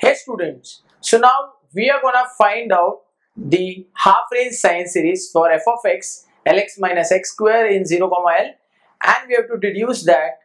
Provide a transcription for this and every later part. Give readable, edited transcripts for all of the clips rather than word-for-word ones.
Hey students, so now we are gonna find out the half range sine series for f of x, lx minus x square in 0, L, and we have to deduce that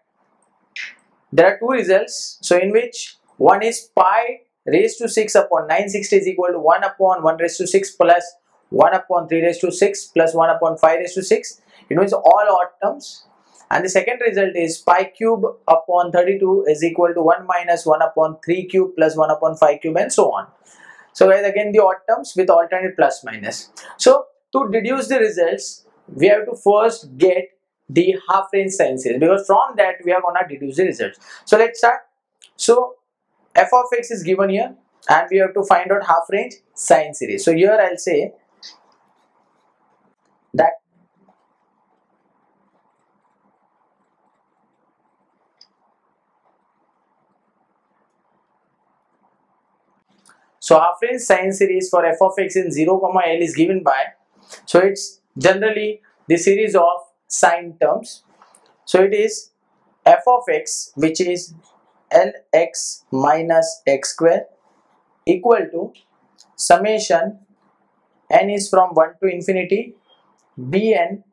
there are two results. So in which one is pi raised to 6 upon 960 is equal to 1 upon 1 raised to 6 plus 1 upon 3 raised to 6 plus 1 upon 5 raised to 6. It means all odd terms. And the second result is pi cube upon 32 is equal to 1 minus 1 upon 3 cube plus 1 upon 5 cube and so on. So guys, again the odd terms with alternate plus minus. So to deduce the results, we have to first get the half range sine series, because from that we are gonna deduce the results. So let's start. So f of x is given here and we have to find out half range sine series. So here I'll say that so half range sine series for f of x in 0, L is given by, so it's generally the series of sine terms. So it is f of x, which is lx minus x square, equal to summation n is from 1 to infinity bn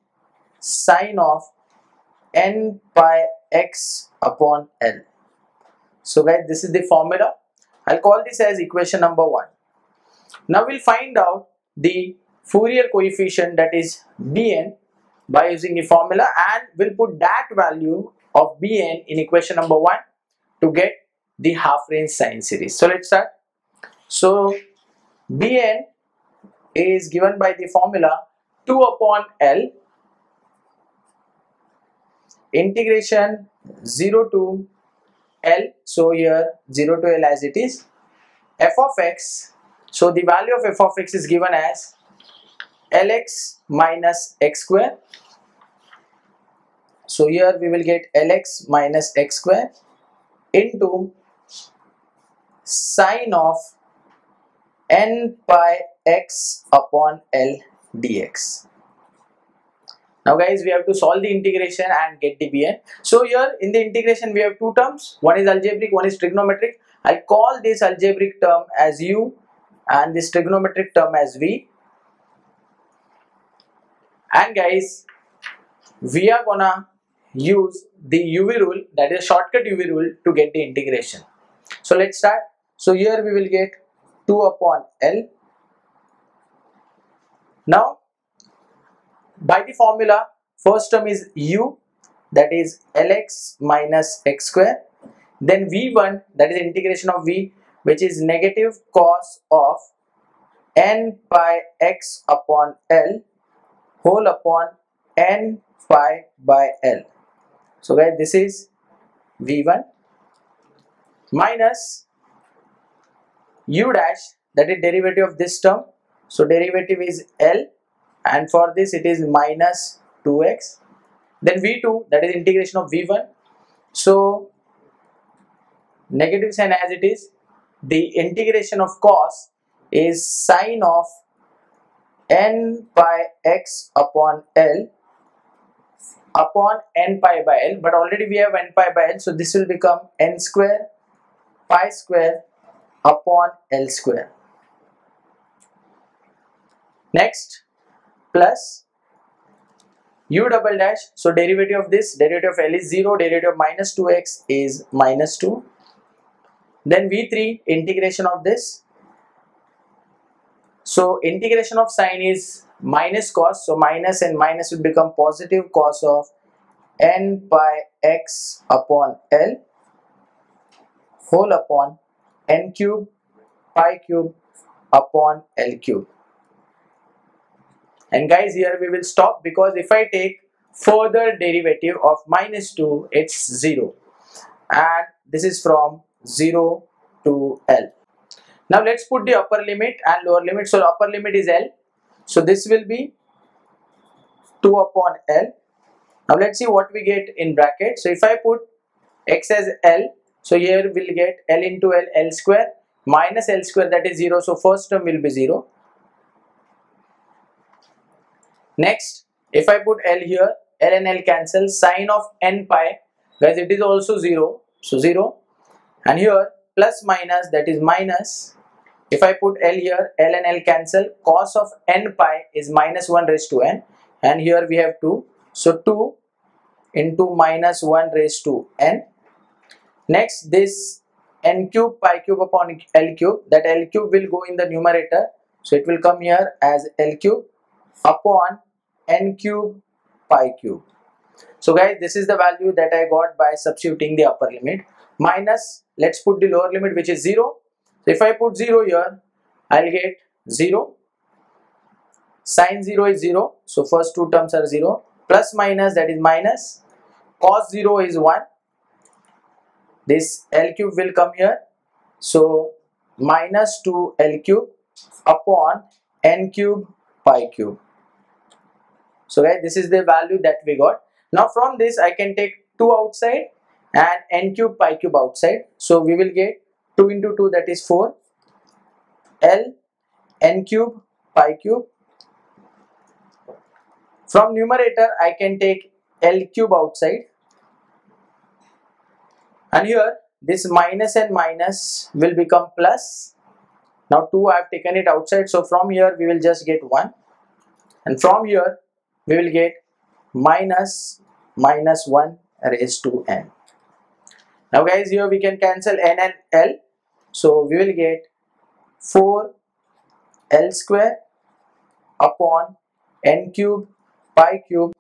sine of n pi x upon l. So guys, this is the formula. I'll call this as equation number 1. Now we'll find out the Fourier coefficient, that is bn, by using the formula, and we'll put that value of bn in equation number 1 to get the half range sine series. So let's start. So bn is given by the formula 2 upon L integration 0 to L, so here 0 to L as it is, f of x. So the value of f of x is given as lx minus x square. So here we will get lx minus x square into sine of n pi x upon L dx. Now guys, we have to solve the integration and get the bn. So here in the integration we have two terms, one is algebraic, one is trigonometric. I'll call this algebraic term as u and this trigonometric term as v. And guys, we are gonna use the UV rule, that is shortcut UV rule, to get the integration. So let's start. So here we will get 2 upon L. Now by the formula, first term is u, that is lx minus x square, then v1, that is integration of v, which is negative cos of n pi x upon L whole upon n pi by L. So guys, this is v1 minus u dash, that is derivative of this term. So derivative is L, and for this it is minus 2x. Then v2, that is integration of v1. So negative sign as it is. The integration of cos is sine of n pi x upon L upon n pi by L, but already we have n pi by L, so this will become n square pi square upon L square. Next, plus u double dash, so derivative of this, derivative of L is 0, derivative of minus 2x is minus 2. Then v3, integration of this, so integration of sine is minus cos, so minus and minus will become positive cos of n pi x upon L whole upon n cube pi cube upon L cube. And guys, here we will stop, because if I take further derivative of minus 2, it's 0, and this is from 0 to L. Now let's put the upper limit and lower limit. So upper limit is L, so this will be 2 upon L. Now let's see what we get in bracket. So if I put x as L, so here we'll get L into L, L square minus L square, that is 0, so first term will be 0. Next, if I put L here, L and L cancel, sine of n pi, guys, it is also 0, so 0, and here plus minus, that is minus. If I put L here, L and L cancel. Cos of n pi is minus 1 raised to n, and here we have 2. So 2 into minus 1 raised to n. Next, this n cube pi cube upon L cube, that L cube will go in the numerator. So it will come here as L cube upon n cube pi cube. So guys, this is the value that I got by substituting the upper limit. Minus, let's put the lower limit, which is 0. So if I put 0 here, I'll get 0. Sine 0 is 0. So first two terms are 0. Plus minus, that is minus. Cos 0 is 1. This L cube will come here. So minus 2 L cube upon n cube pi cube. So guys, this is the value that we got. Now from this I can take 2 outside and n cube pi cube outside. So we will get 2 into 2, that is 4. L n cube pi cube. From numerator I can take L cube outside. And here this minus and minus will become plus. Now 2 I have taken it outside. So from here we will just get 1. And from here we will get minus 1 raised to n. Now guys, here we can cancel n and l. So we will get 4 L square upon n cube pi cube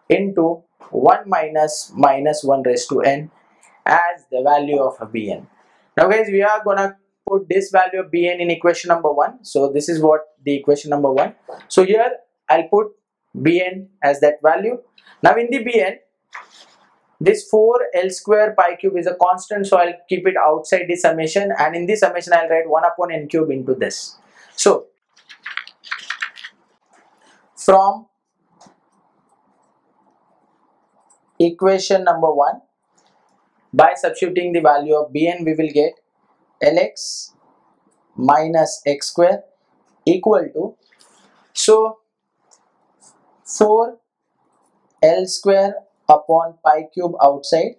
into 1 minus 1 raised to n as the value of Bn. Now guys, we are gonna put this value of Bn in equation number 1. So this is what the equation number 1. So here I'll put Bn as that value. Now in the Bn, this 4 L square pi cube is a constant, so I'll keep it outside the summation, and in the summation I'll write 1 upon n cube into this. So from equation number 1, by substituting the value of Bn, we will get Lx minus x square equal to, so 4 L square upon pi cube outside,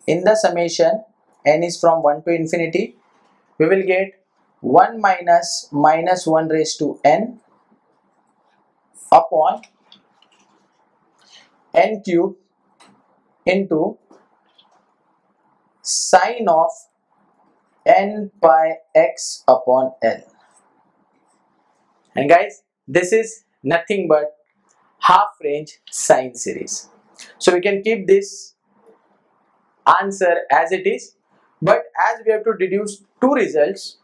in the summation n is from 1 to infinity, we will get 1 minus 1 raised to n upon n cube into sine of n pi x upon L. And guys, this is nothing but half range sine series. So we can keep this answer as it is, but as we have to deduce two results,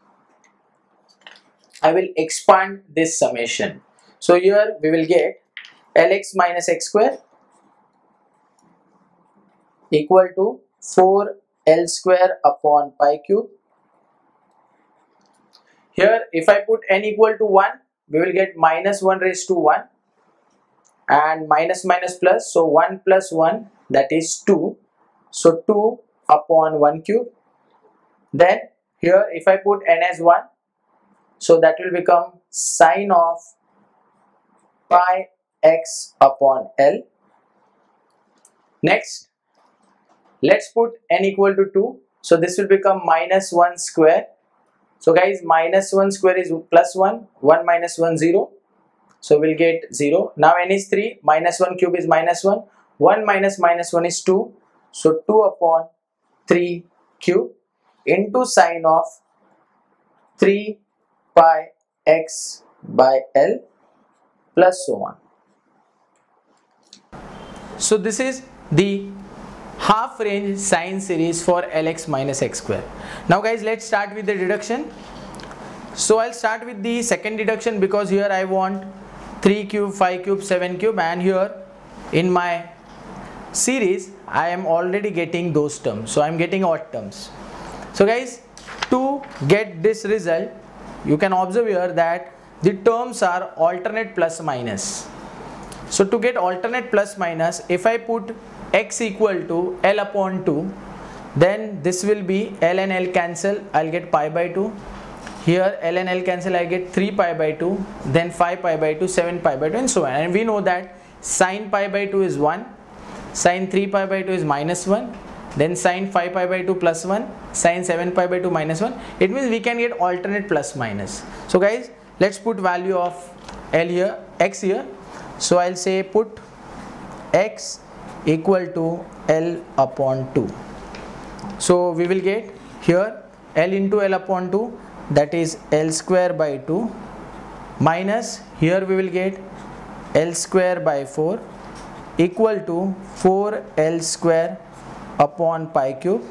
I will expand this summation. So here we will get Lx minus x square equal to 4 L square upon pi cube. Here if I put n equal to 1, we will get minus 1 raised to 1 and minus minus plus, so 1 plus 1, that is 2. So 2 upon 1 cube. Then here if I put n as 1, so that will become sine of pi x upon L. Next, let's put n equal to 2. So this will become minus 1 square. So guys, minus 1 square is plus 1, 1 minus 1 0. So we'll get 0. Now n is 3, minus 1 cube is minus 1, 1 minus minus 1 is 2. So 2 upon 3 cube into sine of 3 pi x by L plus so on. So this is the half range sine series for Lx minus x square. Now guys, let's start with the deduction. So I'll start with the second deduction because here I want 3 cube, 5 cube, 7 cube, and here in my series I am already getting those terms. So I am getting odd terms. So guys, to get this result, you can observe here that the terms are alternate plus minus. So to get alternate plus minus, if I put x equal to L upon 2, then this will be L and L cancel, I'll get pi by 2. Here L and L cancel, I get 3 pi by 2, then 5 pi by 2, 7 pi by 2, and so on. And we know that sine pi by 2 is 1, sine 3 pi by 2 is minus 1, then sine 5 pi by 2 plus 1, sine 7 pi by 2 minus 1. It means we can get alternate plus minus. So guys, let's put value of L here, x here. So I'll say put x equal to L upon 2. So we will get here L into L upon 2, that is L square by 2, minus here we will get L square by 4 equal to 4L square upon pi cube.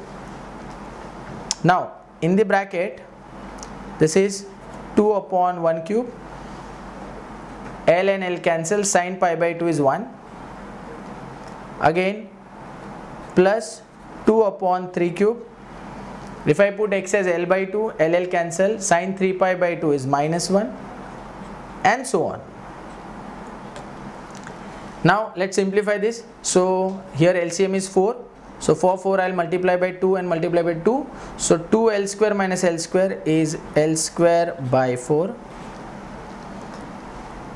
Now in the bracket, this is 2 upon 1 cube, L and L cancel, sine pi by 2 is 1, again plus 2 upon 3 cube. If I put x as L by 2, L cancel, sine 3 pi by 2 is minus 1, and so on. Now let's simplify this. So here LCM is 4. So for 4 I'll multiply by 2 and multiply by 2. So 2L square minus L square is L square by 4,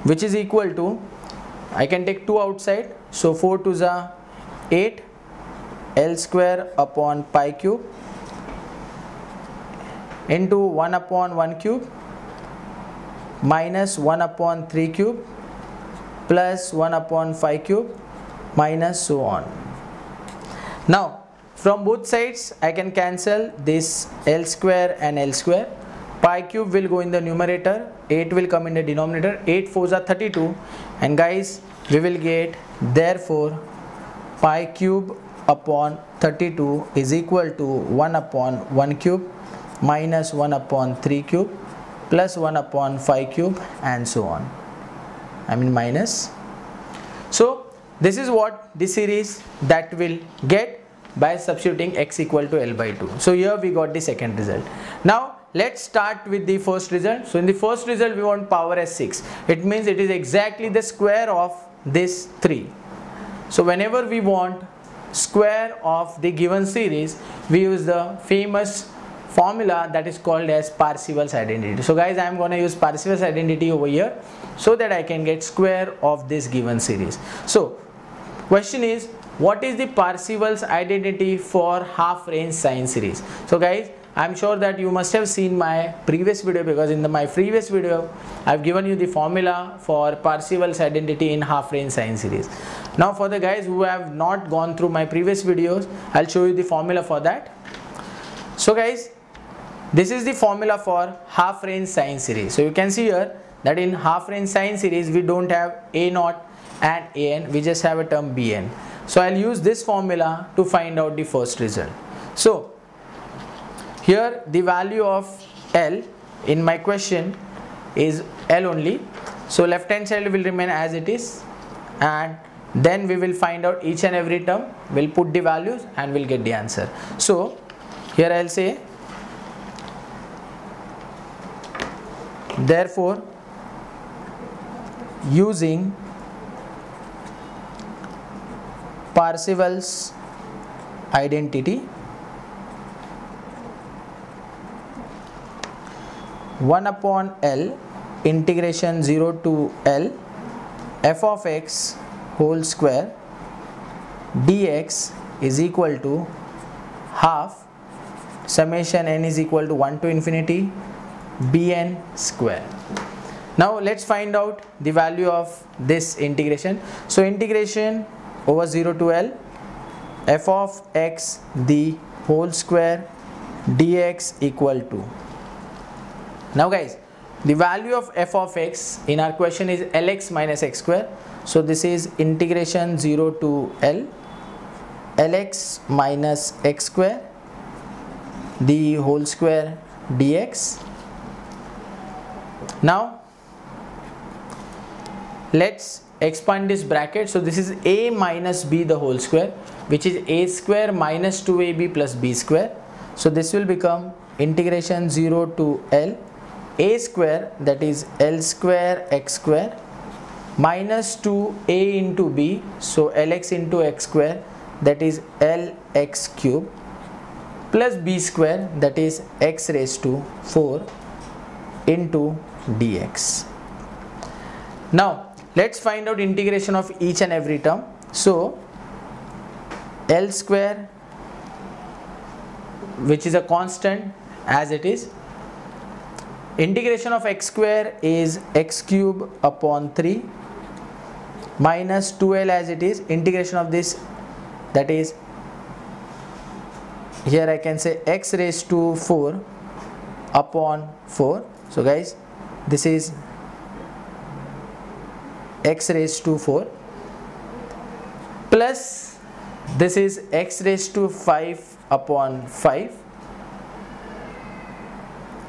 which is equal to, I can take 2 outside. So 4 2s are 8, L square upon pi cube into 1 upon 1 cube minus 1 upon 3 cube plus 1 upon 5 cube minus so on. Now from both sides I can cancel this L square and L square. Pi cube will go in the numerator, 8 will come in the denominator, 8 4s are 32, and guys we will get, therefore pi cube upon 32 is equal to 1 upon 1 cube minus 1 upon 3 cube plus 1 upon 5 cube and so on. I mean minus. So this is what the series that will get by substituting x equal to L by 2. So here we got the second result. Now let's start with the first result. So in the first result we want power as 6. It means it is exactly the square of this 3. So whenever we want square of the given series, we use the famous formula that is called as Parseval's identity. So guys, I am going to use Parseval's identity over here so that I can get square of this given series. So question is, what is the Parseval's identity for half range sine series? So guys, I am sure that you must have seen my previous video, because in my previous video I have given you the formula for Parseval's identity in half range sine series. Now for the guys who have not gone through my previous videos, I'll show you the formula for that. So guys, this is the formula for half range sine series. So you can see here that in half range sine series we don't have a0 and an, we just have a term bn. So I'll use this formula to find out the first result. So here the value of L in my question is L only. So left hand side will remain as it is, and then we will find out each and every term, we'll put the values and we'll get the answer. So here I'll say, therefore using Parseval's identity, 1 upon L integration 0 to L f of x whole square dx is equal to half summation n is equal to 1 to infinity bn square. Now let's find out the value of this integration. So integration over 0 to L f of x the whole square dx equal to, now guys the value of f of x in our question is lx minus x square. So this is integration 0 to L lx minus x square the whole square dx. Now let's expand this bracket. So this is a minus b the whole square, which is a square minus 2ab plus b square. So this will become integration 0 to L a square, that is L square x square, minus 2a into b, so lx into x square, that is lx cube, plus b square, that is x raised to 4 into dx. Now let's find out integration of each and every term. So L square which is a constant as it is. Integration of x square is x cube upon 3 minus 2l as it is. Integration of this, that is, here I can say x raised to 4 upon 4. So guys, this is x raised to 4 plus this is x raised to 5 upon 5,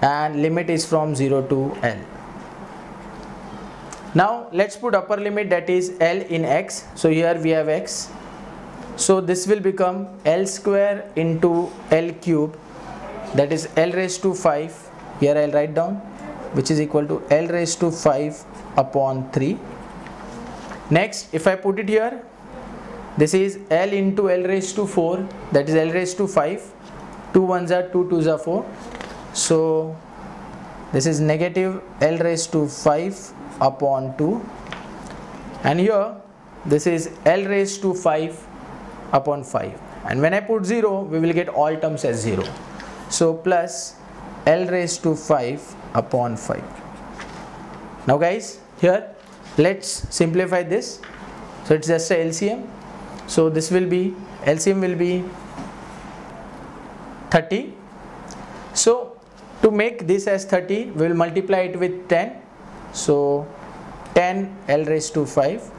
and limit is from 0 to L. Now let's put upper limit, that is L in x. So here we have x. So this will become L square into L cube, that is L raised to 5. Here I'll write down, which is equal to L raised to 5 upon 3. Next, if I put it here, this is L into L raised to 4, that is L raised to 5. 2 1s are 2 2s are 4. So this is negative L raised to 5 upon 2, and here this is L raised to 5 upon 5, and when I put 0 we will get all terms as 0. So plus L raised to 5 upon 5. Now guys, here let's simplify this. So it's just a LCM. So this will be, LCM will be 30. So to make this as 30, we will multiply it with 10. So 10 L raised to 5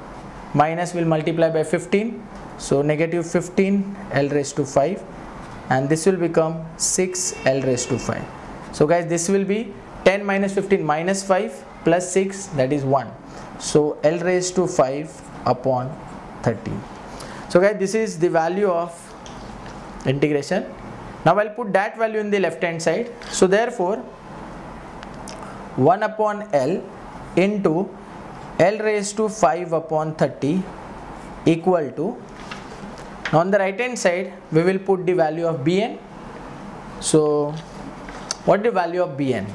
minus will multiply by 15. So negative 15 L raised to 5, and this will become 6 L raised to 5. So guys, this will be 10 minus 15 minus 5 plus 6, that is 1. So L raised to 5 upon 30. So guys, this is the value of integration. Now I'll put that value in the left hand side. So therefore 1 upon L into L raised to 5 upon 30 equal to, now on the right hand side we will put the value of Bn. So what is the value of Bn?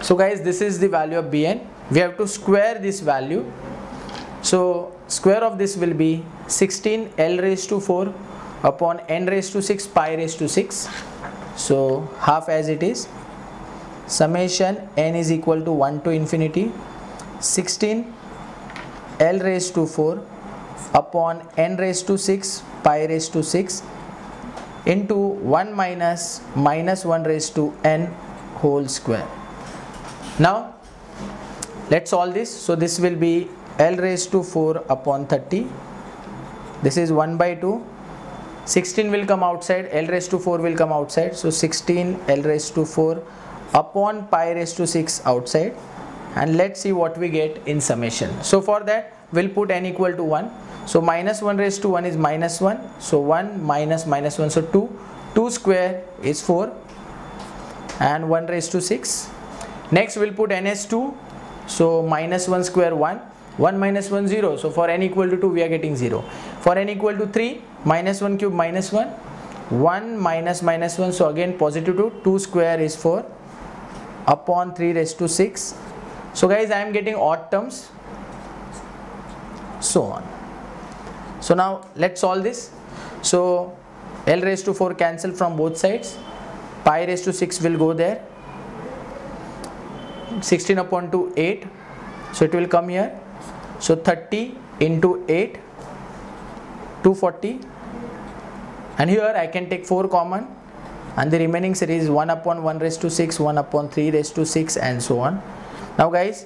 So guys, this is the value of Bn. We have to square this value. So square of this will be 16 L raised to 4 upon n raised to 6 pi raised to 6. So half as it is. Summation n is equal to 1 to infinity 16 L raised to 4 upon n raised to 6 pi raised to 6 into 1 minus 1 raised to n whole square. Now let's solve this. So this will be L raised to 4 upon 30. This is 1 by 2. 16 will come outside, L raised to 4 will come outside. So 16 L raised to 4 upon pi raised to 6 outside, and let's see what we get in summation. So for that we'll put n equal to 1. So minus 1 raised to 1 is minus 1. So 1 minus minus 1, so 2. 2 square is 4 and 1 raised to 6. Next we'll put n as 2. So minus 1 square 1. 1 minus 1 0. So for n equal to 2 we are getting 0. For n equal to 3, minus 1 cube minus 1. 1 minus minus 1, so again positive 2. 2 square is 4 upon 3 raised to 6. So guys, I am getting odd terms, so on. So now let's solve this. So L raised to 4 cancel from both sides. Pi raised to 6 will go there. 16 upon 2, 8. So it will come here. So 30 into 8, 240. And here I can take 4 common. And the remaining series 1 upon 1 raised to 6, 1 upon 3 raised to 6, and so on. Now guys,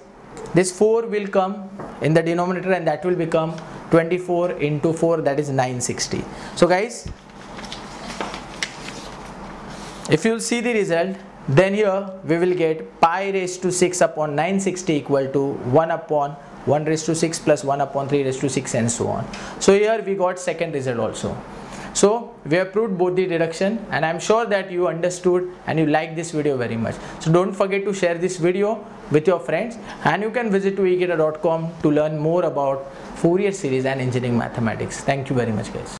this 4 will come in the denominator, and that will become 24 into 4, that is 960. So guys, if you will see the result, then here we will get pi raised to 6 upon 960 equal to 1 upon 1 raised to 6 plus 1 upon 3 raised to 6, and so on. So here we got second result also. So we have proved both the deduction, and I am sure that you understood and you like this video very much. So don't forget to share this video with your friends, and you can visit to ekeeda.com to learn more about Fourier series and engineering mathematics. Thank you very much guys.